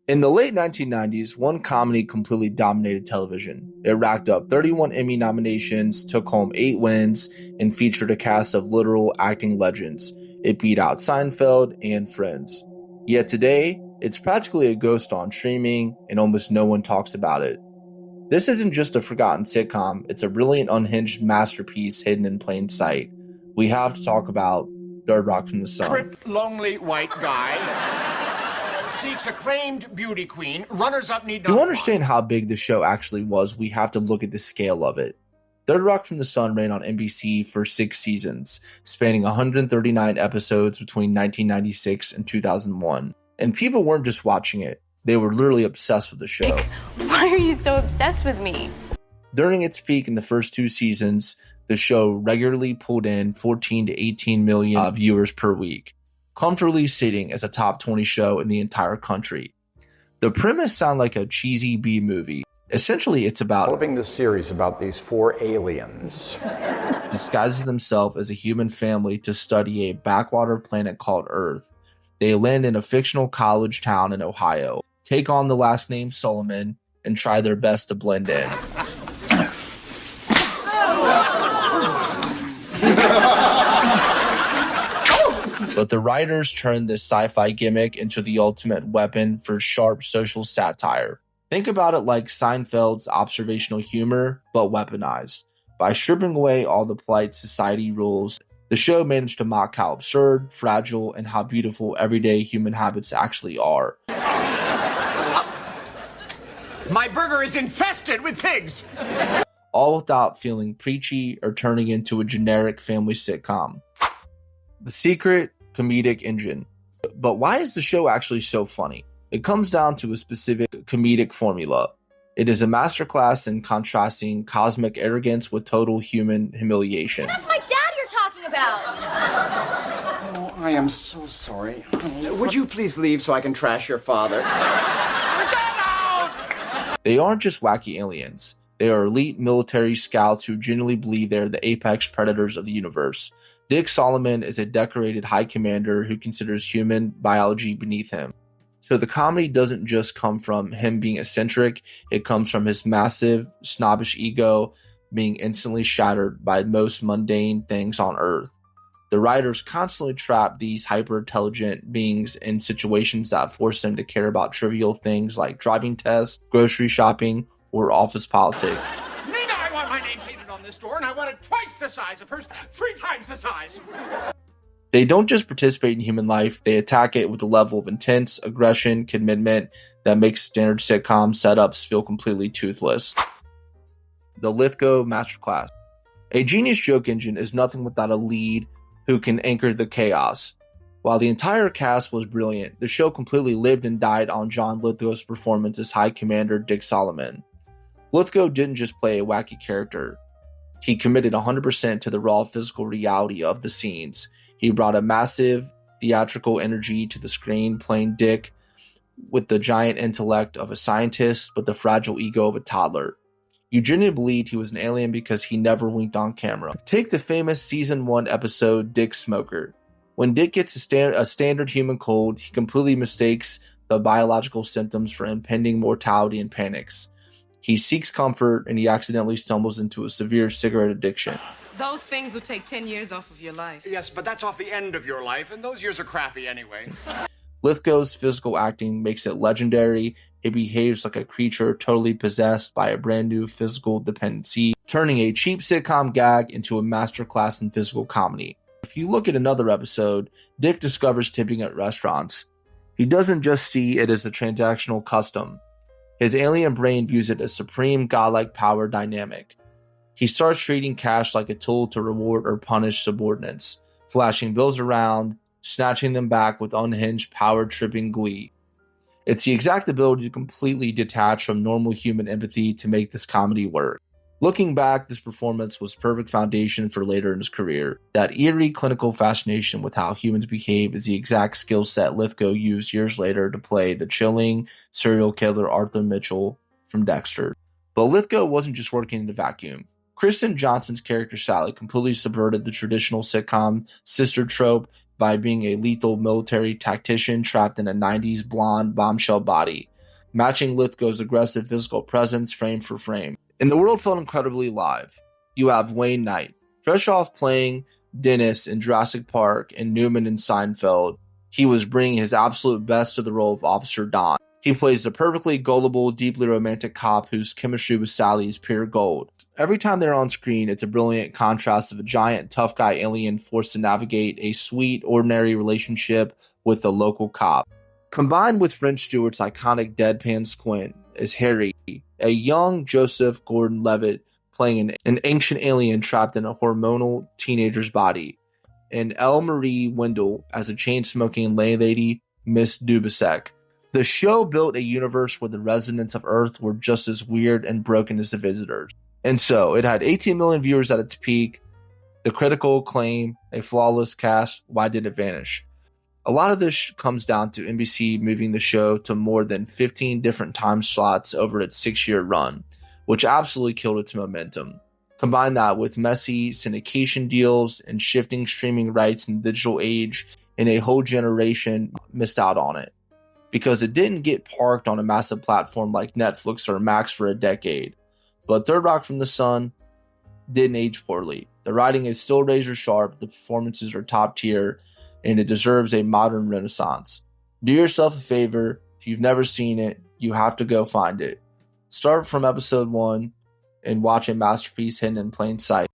In the late 1990s, one comedy completely dominated television. It racked up 31 Emmy nominations, took home 8 wins, and featured a cast of literal acting legends. It beat out Seinfeld and Friends. Yet today, it's practically a ghost on streaming, and almost no one talks about it. This isn't just a forgotten sitcom, it's a brilliant unhinged masterpiece hidden in plain sight. We have to talk about Third Rock from the Sun. Crip, lonely white guy seeks acclaimed beauty queen. Runners-up need not. To understand how big the show actually was, we have to look at the scale of it. Third Rock from the Sun ran on NBC for 6 seasons, spanning 139 episodes between 1996 and 2001. And people weren't just watching it, they were literally obsessed with the show. Why are you so obsessed with me? During its peak in the first 2 seasons, the show regularly pulled in 14 to 18 million viewers per week, comfortably sitting as a top 20 show in the entire country. The premise sounds like a cheesy B-movie. Essentially, it's about developing this series about these 4 aliens. Disguises themselves as a human family to study a backwater planet called Earth. They land in a fictional college town in Ohio, take on the last name Solomon, and try their best to blend in. But the writers turned this sci-fi gimmick into the ultimate weapon for sharp social satire. Think about it like Seinfeld's observational humor, but weaponized. By stripping away all the polite society rules, the show managed to mock how absurd, fragile, and how beautiful everyday human habits actually are. My burger is infested with pigs! All without feeling preachy or turning into a generic family sitcom. The secret comedic engine. But why is the show actually so funny? It comes down to a specific comedic formula. It is a masterclass in contrasting cosmic arrogance with total human humiliation. That's my dad you're talking about! Oh, I am so sorry. Would you please leave so I can trash your father? They aren't just wacky aliens. They are elite military scouts who genuinely believe they're the apex predators of the universe. Dick Solomon is a decorated high commander who considers human biology beneath him. So the comedy doesn't just come from him being eccentric, it comes from his massive, snobbish ego being instantly shattered by most mundane things on Earth. The writers constantly trap these hyper-intelligent beings in situations that force them to care about trivial things like driving tests, grocery shopping, or office politics. Nina, I want my name painted on this door, and I want it twice the size of hers, 3 times the size. They don't just participate in human life, they attack it with a level of intense aggression, commitment that makes standard sitcom setups feel completely toothless. The Lithgow Masterclass. A genius joke engine is nothing without a lead who can anchor the chaos. While the entire cast was brilliant, the show completely lived and died on John Lithgow's performance as High Commander Dick Solomon. Lithgow didn't just play a wacky character. He committed 100% to the raw physical reality of the scenes. He brought a massive theatrical energy to the screen, playing Dick with the giant intellect of a scientist but the fragile ego of a toddler. You genuinely believed he was an alien because he never winked on camera. Take the famous season 1 episode Dick Smoker. When Dick gets a standard human cold, he completely mistakes the biological symptoms for impending mortality and panics. He seeks comfort and he accidentally stumbles into a severe cigarette addiction. Those things will take 10 years off of your life. Yes, but that's off the end of your life, and those years are crappy anyway. Lithgow's physical acting makes it legendary. It behaves like a creature totally possessed by a brand new physical dependency, turning a cheap sitcom gag into a masterclass in physical comedy. If you look at another episode, Dick discovers tipping at restaurants. He doesn't just see it as a transactional custom. His alien brain views it as supreme godlike power dynamic. He starts treating cash like a tool to reward or punish subordinates, flashing bills around, snatching them back with unhinged, power-tripping glee. It's the exact ability to completely detach from normal human empathy to make this comedy work. Looking back, this performance was perfect foundation for later in his career. That eerie clinical fascination with how humans behave is the exact skill set Lithgow used years later to play the chilling serial killer Arthur Mitchell from Dexter. But Lithgow wasn't just working in a vacuum. Kristen Johnson's character Sally completely subverted the traditional sitcom sister trope by being a lethal military tactician trapped in a 90s blonde bombshell body. matching Lithgow's aggressive physical presence frame for frame. And the world felt incredibly live. You have Wayne Knight, fresh off playing Dennis in Jurassic Park and Newman in Seinfeld. He was bringing his absolute best to the role of Officer Don. He plays the perfectly gullible, deeply romantic cop whose chemistry with Sally is pure gold. Every time they're on screen, it's a brilliant contrast of a giant, tough guy alien forced to navigate a sweet, ordinary relationship with a local cop. Combined with French Stewart's iconic deadpan squint is Harry, a young Joseph Gordon-Levitt playing an ancient alien trapped in a hormonal teenager's body, and Elle Marie Wendell as a chain-smoking landlady, Miss Dubosek. The show built a universe where the residents of Earth were just as weird and broken as the visitors. And so, it had 18 million viewers at its peak, the critical acclaim, a flawless cast. Why did it vanish? A lot of this comes down to NBC moving the show to more than 15 different time slots over its 6-year run, which absolutely killed its momentum. Combine that with messy syndication deals and shifting streaming rights in the digital age, and a whole generation missed out on it, because it didn't get parked on a massive platform like Netflix or Max for a decade. But Third Rock from the Sun didn't age poorly. The writing is still razor sharp, the performances are top tier, and it deserves a modern renaissance. Do yourself a favor. If you've never seen it, you have to go find it. Start from episode 1 and watch a masterpiece hidden in plain sight.